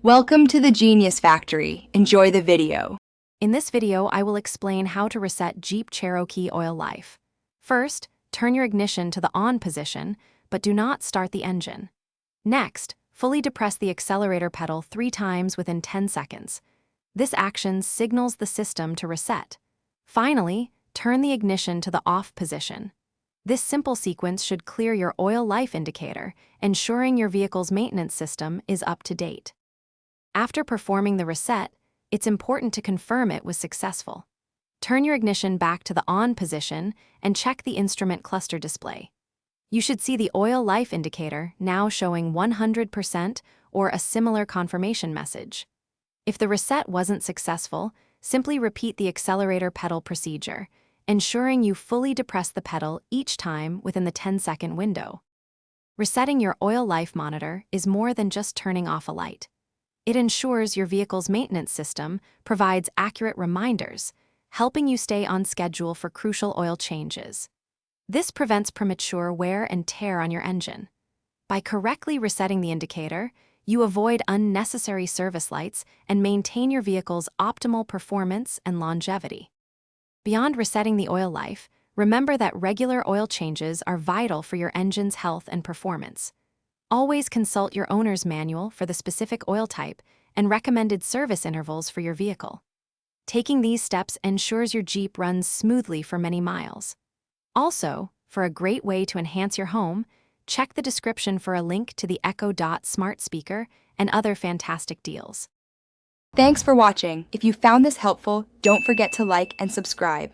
Welcome to the Genius Factory. Enjoy the video. In this video, I will explain how to reset Jeep Cherokee oil life. First, turn your ignition to the on position, but do not start the engine. Next, fully depress the accelerator pedal 3 times within 10 seconds. This action signals the system to reset. Finally, turn the ignition to the off position. This simple sequence should clear your oil life indicator, ensuring your vehicle's maintenance system is up to date. After performing the reset, it's important to confirm it was successful. Turn your ignition back to the on position and check the instrument cluster display. You should see the oil life indicator now showing 100% or a similar confirmation message. If the reset wasn't successful, simply repeat the accelerator pedal procedure, ensuring you fully depress the pedal each time within the 10-second window. Resetting your oil life monitor is more than just turning off a light. It ensures your vehicle's maintenance system provides accurate reminders, helping you stay on schedule for crucial oil changes. This prevents premature wear and tear on your engine. By correctly resetting the indicator, you avoid unnecessary service lights and maintain your vehicle's optimal performance and longevity. Beyond resetting the oil life, remember that regular oil changes are vital for your engine's health and performance. Always consult your owner's manual for the specific oil type and recommended service intervals for your vehicle. Taking these steps ensures your Jeep runs smoothly for many miles. Also, for a great way to enhance your home, check the description for a link to the Echo Dot smart speaker and other fantastic deals. Thanks for watching. If you found this helpful, don't forget to like and subscribe.